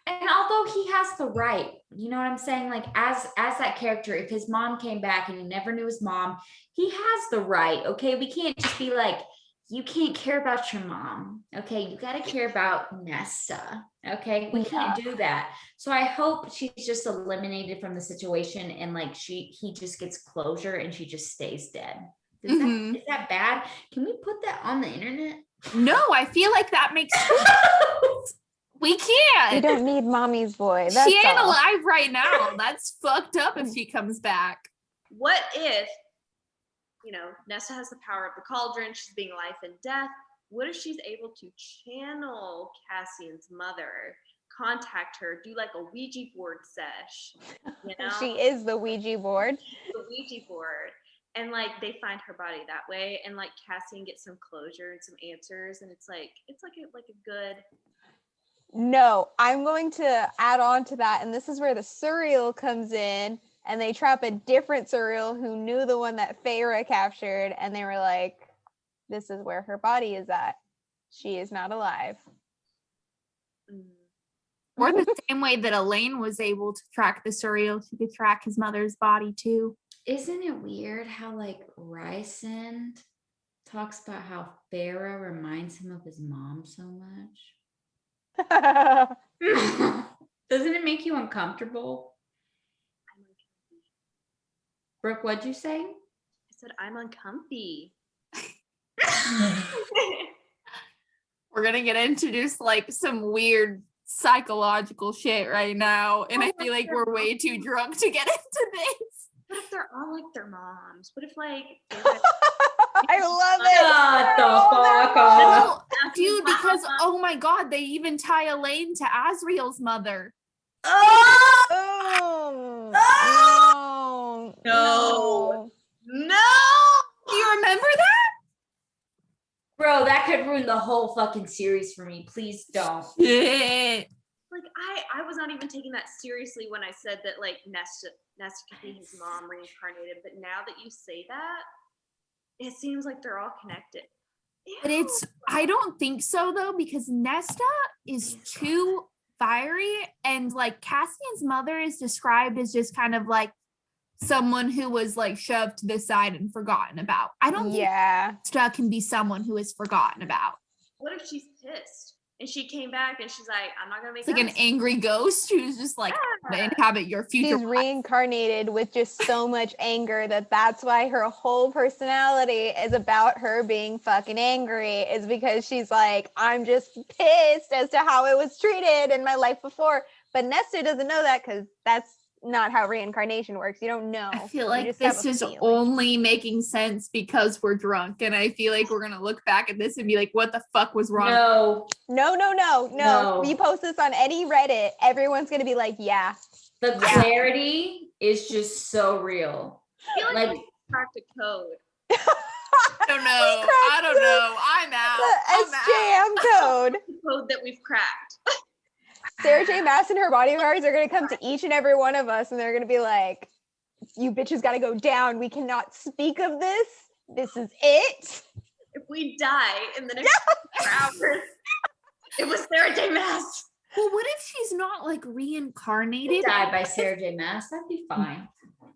And although he has the right, you know what I'm saying? Like, as that character, if his mom came back and he never knew his mom, he has the right. Okay. We can't just be like, you can't care about your mom. Okay. You got to care about Nesta. Okay. We can't do that. So I hope she's just eliminated from the situation, and like he just gets closure and she just stays dead. Is that bad? Can we put that on the internet? No, I feel like that makes sense. We can't. We don't need mommy's boy. That's She ain't all. alive right now. That's fucked up if she comes back. What if, Nesta has the power of the cauldron, she's being life and death. What if she's able to channel Cassian's mother, contact her, do like a Ouija board sesh, She is the Ouija board. The Ouija board. And like they find her body that way, and like Cassian gets some closure and some answers, and it's like a good. No, I'm going to add on to that, and this is where the Surreal comes in, and they trap a different Surreal who knew the one that Feyre captured, and they were like, this is where her body is at. She is not alive. Or the same way that Elaine was able to track the Surreal, she could track his mother's body too. Isn't it weird how like Rysand talks about how Farah reminds him of his mom so much? Doesn't it make you uncomfortable? Brooke, what'd you say? I said I'm uncomfy. We're gonna get introduced like some weird psychological shit right now, and I feel like we're way too drunk to get into this. What if they're all like their moms? What if like I love it. Shut the fuck up. No, dude, because oh my god, they even tie Elaine to Asriel's mother. Oh, no. Do you remember that? Bro, that could ruin the whole fucking series for me. Please don't. Shit. like I was not even taking that seriously when I said that like Nesta could be his mom reincarnated, but now that you say that, it seems like they're all connected. But I don't think so though, because Nesta is too fiery, and like Cassian's mother is described as just kind of like someone who was like shoved to the side and forgotten about. I don't think Nesta can be someone who is forgotten about. What if she's pissed and she came back and she's like, I'm not gonna make it's like an angry ghost who's just like to inhabit your future. She's reincarnated with just so much anger that's why her whole personality is about her being fucking angry, is because she's like, I'm just pissed as to how it was treated in my life before. But Nesta doesn't know that, because that's not how reincarnation works. You don't know. I feel like this is only making sense because we're drunk, and I feel like we're gonna look back at this and be like, what the fuck was wrong? No. You post this on any Reddit, everyone's gonna be like, yeah. The clarity is just so real. I feel like we cracked a code. I don't know. I'm out. The SJM code. The code that we've cracked. Sarah J. Maas and her bodyguards are going to come to each and every one of us, and they're going to be like, you bitches got to go down. We cannot speak of this. This is it. If we die in the next 4 hours, it was Sarah J. Maas. Well, what if she's not like reincarnated? Die by Sarah J. Maas, that'd be fine.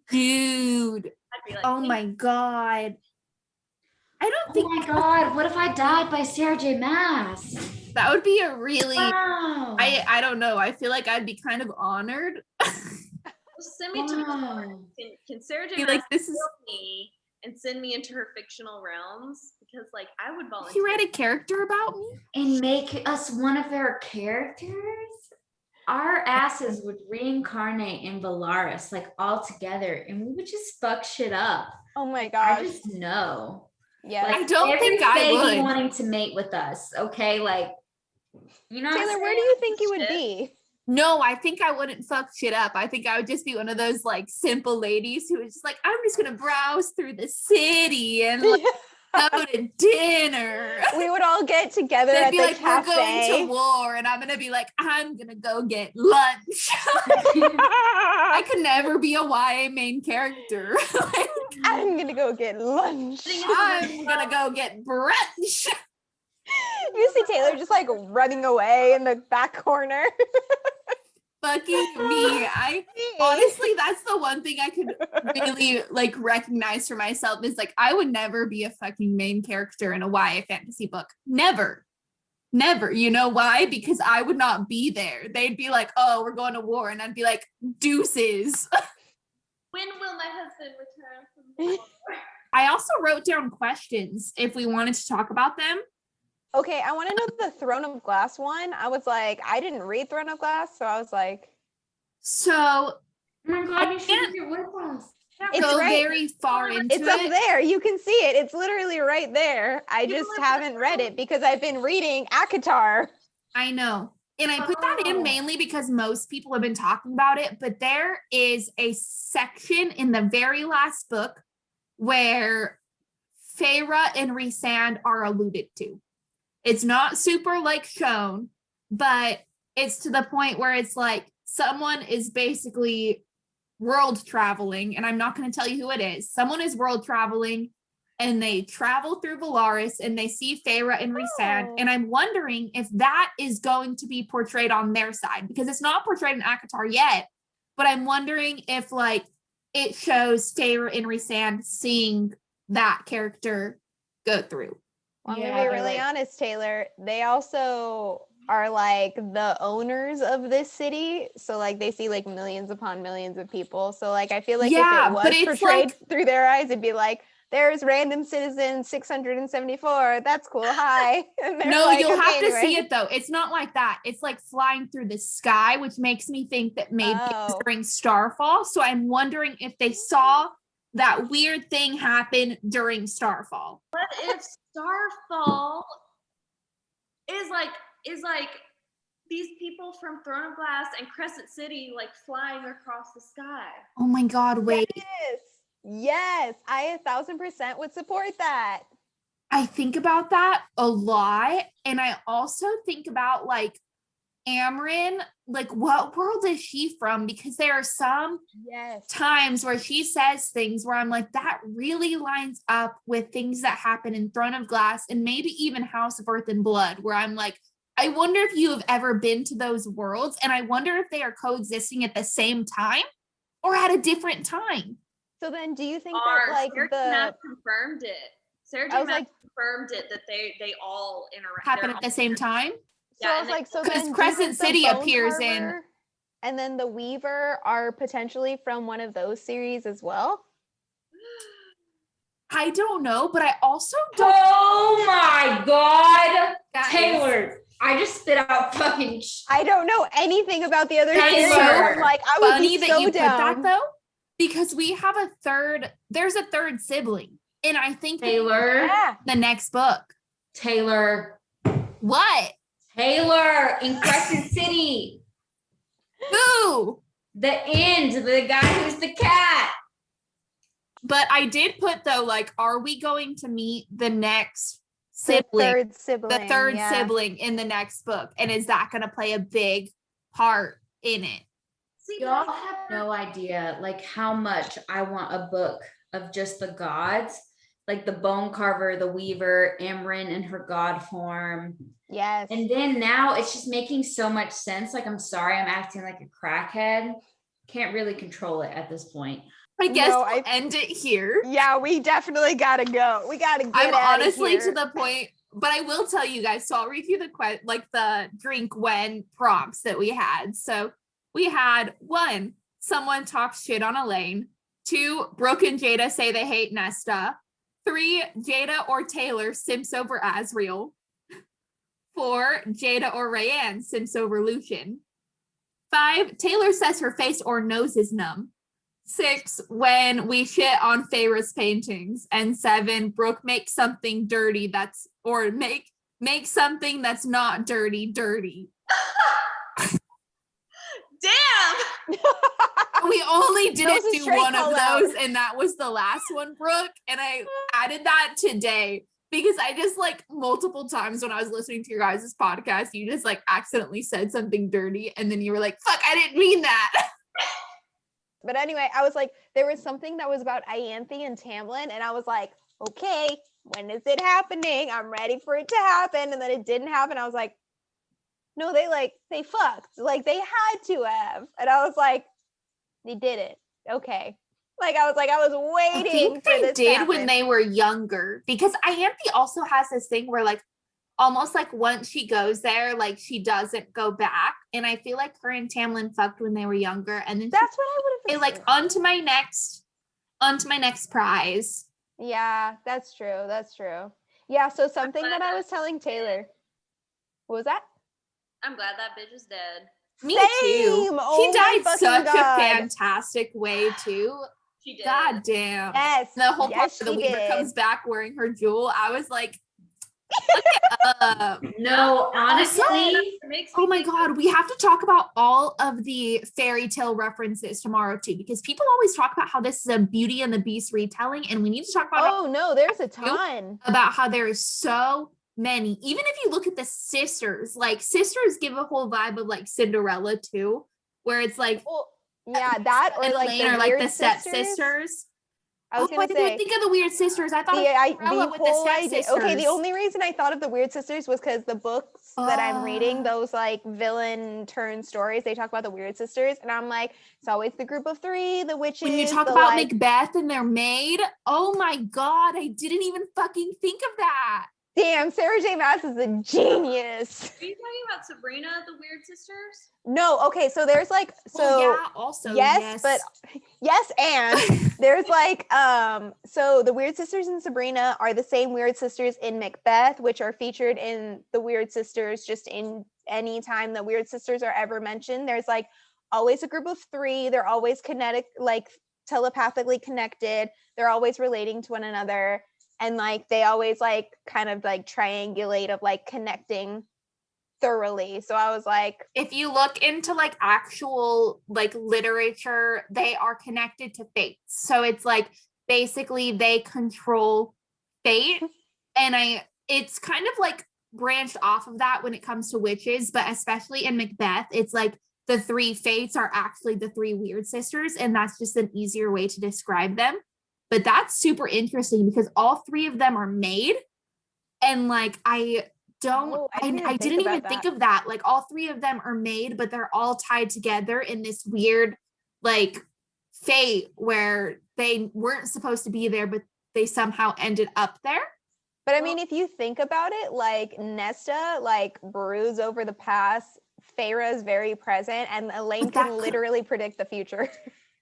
Dude. I'd be like, oh my God. I don't think. Oh my God, what if I died by Sarah J. Maas? That would be a really, wow. I don't know. I feel like I'd be kind of honored. Send me to me. Can Sarah J. Maas like, this is me and send me into her fictional realms? Because like I would volunteer. You write a character about me? And make us one of their characters? Our asses would reincarnate in Valaris, like all together, and we would just fuck shit up. Oh my gosh. I just know. Yeah. Like, I don't think I would. Wanting to mate with us, okay? Like, you know, Taylor, where do you think you would be? No, I think I wouldn't fuck shit up. I think I would just be one of those like simple ladies who is just like, I'm just gonna browse through the city and like, go to dinner. We would all get together They'd at be the like, we're going cafe. to war, and I'm gonna be like, I'm gonna go get lunch. I could never be a YA main character. Like, I'm gonna go get lunch. I'm gonna go get brunch. You see Taylor just like running away in the back corner. Fucking me. I honestly, that's the one thing I could really like recognize for myself is like I would never be a fucking main character in a YA fantasy book. Never. You know why? Because I would not be there. They'd be like, oh, we're going to war. And I'd be like, deuces. When will my husband return from the war? I also wrote down questions if we wanted to talk about them. Okay, I want to know the Throne of Glass one. I was like, I didn't read Throne of Glass, so I was like, So Oh my God, you should can't- read it with us. It's go right- very far into it's up it. there. You can see it. It's literally right there. I just haven't read it because I've been reading ACOTAR. I know. And I put that in mainly because most people have been talking about it, but there is a section in the very last book where Feyre and Rhysand are alluded to. It's not super like shown, but it's to the point where it's like someone is basically world traveling, and I'm not going to tell you who it is. Someone is world traveling and they travel through Valaris and they see Feyre and Rhysand. Oh. And I'm wondering if that is going to be portrayed on their side because it's not portrayed in ACOTAR yet, but I'm wondering if like it shows Feyre and Rhysand seeing that character go through. Well, I'm Yeah, gonna be they're really like- honest, Taylor. They also are like the owners of this city. So like they see like millions upon millions of people. So like I feel like Yeah, if it but was it's portrayed like- through their eyes, it'd be like, there's random citizen 674. That's cool. Hi. And they're No, like, you'll "Okay, have to anyway." see it though. It's not like that. It's like flying through the sky, which makes me think that maybe it was Oh. during Starfall. So I'm wondering if they saw that weird thing happen during Starfall. What if Starfall is like these people from Throne of Glass and Crescent City like flying across the sky? Oh my God, wait. Yes, I 1000% would support that. I think about that a lot. And I also think about like Amryn, like what world is she from? Because there are some Yes. times where she says things where I'm like, that really lines up with things that happen in Throne of Glass and maybe even House of Earth and Blood, where I'm like, I wonder if you have ever been to those worlds and I wonder if they are coexisting at the same time or at a different time. So then do you think Or that like Sarah J. the Maas confirmed it. Sarah I J. was Maas like- confirmed it that they all interact. Happen at the same time? So Yeah, I and was like, so 'cause then do you Crescent think the City Bones appears in- Harbor and then the Weaver are potentially from one of those series as well? I don't know, but I also don't. Oh my God, Guys, Taylor! I just spit out fucking. I don't know anything about the other Taylor. series. I'm like, I would funny be that so you put that down. though, because we have there's a third sibling, and I think that Taylor, Yeah. the next book. Taylor, What? Taylor in Crescent City. Who? The end, the guy who's the cat. But I did put though, like, are we going to meet the next The sibling, third sibling. the third yeah. sibling in the next book, and is that going to play a big part in it? See, Y'all have no idea like how much I want a book of just the gods, like the bone carver, the weaver, Amryn in her god form. Yes. And then now it's just making so much sense. Like, I'm sorry, I'm acting like a crackhead. Can't really control it at this point. I guess No, we'll end it here. yeah, we definitely gotta go. We gotta get I'm outta honestly here. to the point, but I will tell you guys. So I'll read you the drink when prompts that we had. So we had 1, someone talks shit on Elaine. 2, Brooke and Jada say they hate Nesta. 3, Jada or Taylor simps over Asriel. 4, Jada or Rayanne simps over Lucian. 5, Taylor says her face or nose is numb. 6, when we shit on Feyre's paintings. And 7, Brooke makes something dirty make something that's not dirty. Damn. We only That was didn't a do straight one of call out. those, and that was the last one, Brooke. And I added that today because I just like multiple times when I was listening to your guys' podcast, you just like accidentally said something dirty, and then you were like, "Fuck, I didn't mean that." But anyway, I was like, there was something that was about Ianthe and Tamlin, and I was like, okay, when is it happening? I'm ready for it to happen. And then it didn't happen. I was like, no, they fucked. Like they had to have. And I was like, they did it. Okay. Like I was I waiting think for they this to did when happen. they were younger, because Ianthe also has this thing where like almost like once she goes there, like she doesn't go back. And I feel like her and Tamlin fucked when they were younger, and then That's what I would have like onto my next prize. Yeah, that's true. That's true. Yeah, so something that I was telling Taylor. What was that? I'm glad that bitch is dead. Me Same! too. Oh She my died fucking such God. a fantastic way too. She did. God damn. Yes. The whole part yes, where the she Weaver did. comes back wearing her jewel, I was like, look it up. No, honestly, It makes me Oh my think God, we have to talk about all of the fairy tale references tomorrow too, because people always talk about how this is a Beauty and the Beast retelling, and we need to talk about Oh no, there's a ton. about how there is so many. Even if you look at the sisters, like sisters give a whole vibe of like Cinderella too, where it's like Well, yeah, that or and like Elaine the are like weird the step sisters. sisters. I was I gonna didn't even say think of the weird sisters. I thought of the Cinderella with the whole step idea. sisters. Okay, the only reason I thought of the weird sisters was because the books that I'm reading, Ah. those like villain turn stories, they talk about the weird sisters, and I'm like, it's always the group of three, the witches. When you talk the, about like, Macbeth and their maid, oh my God, I didn't even fucking think of that. damn, Sarah J. Maas is a genius. Are you talking about Sabrina, the Weird Sisters? No, okay, so there's like Yeah, also yes, but yes, and there's like so the Weird Sisters in Sabrina are the same Weird Sisters in Macbeth, which are featured in the Weird Sisters. Just in any time the Weird Sisters are ever mentioned, there's like always a group of three. They're always kinetic, like telepathically connected. They're always relating to one another, and like they always like kind of like triangulate of like connecting thoroughly. So I was like, if you look into like actual like literature, they are connected to fates. So it's like basically they control fate. And it's kind of like branched off of that when it comes to witches, but especially in Macbeth, it's like the three fates are actually the three weird sisters, and that's just an easier way to describe them. But that's super interesting because all three of them are made, and like I didn't even think of that. Like all three of them are made, but they're all tied together in this weird like fate where they weren't supposed to be there, but they somehow ended up there. But I mean, if you think about it, like Nesta, like broods over the past. Feyre is very present, and Elaine can literally predict the future.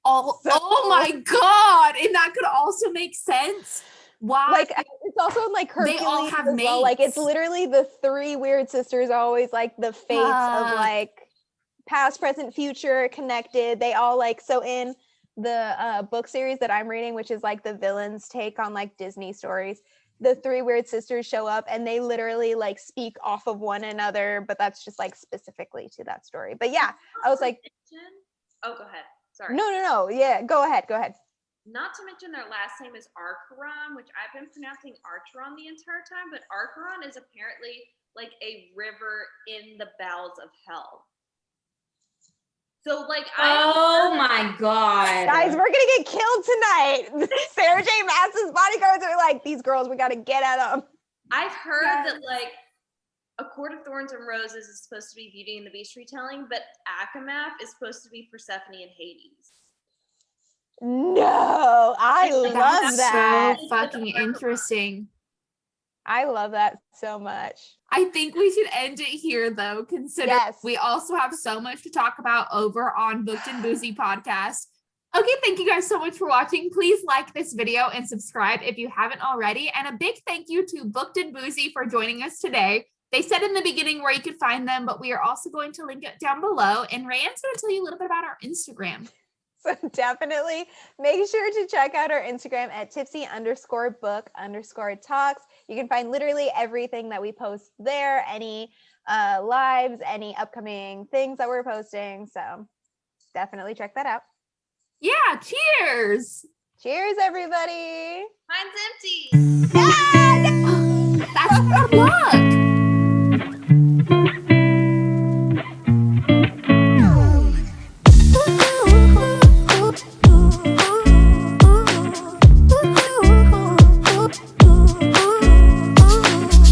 Oh my God! And that could also make sense. Why? Like it's also in like Hercules. They all have as well. Like it's literally the three weird sisters, always like the fates of like past, present, future connected. They all like so in the book series that I'm reading, which is like the villains take on like Disney stories. The three weird sisters show up and they literally like speak off of one another, but that's just like specifically to that story. But yeah, I was like, oh, go ahead. Sorry. No. Yeah, go ahead. Not to mention their last name is Archeron, which I've been pronouncing Archeron the entire time, but Archeron is apparently like a river in the bowels of hell. So like, oh my God, guys, we're gonna get killed tonight. Sarah J. Maas's bodyguards are like, these girls, we gotta get at them. I've heard that like A Court of Thorns and Roses is supposed to be Beauty and the Beast retelling, but ACOMAF is supposed to be Persephone and Hades. No, I love that. So fucking interesting. I love that so much. I think we should end it here though, considering we also have so much to talk about over on Booked and Boozy podcast. Okay, thank you guys so much for watching. Please like this video and subscribe if you haven't already. And a big thank you to Booked and Boozy for joining us today. They said in the beginning where you could find them, but we are also going to link it down below. And Rayanne's going to tell you a little bit about our Instagram. So definitely make sure to check out our Instagram at tipsy_book_talks. You can find literally everything that we post there, any lives, any upcoming things that we're posting. So definitely check that out. Yeah, cheers. Cheers, everybody. Mine's empty. That's our luck.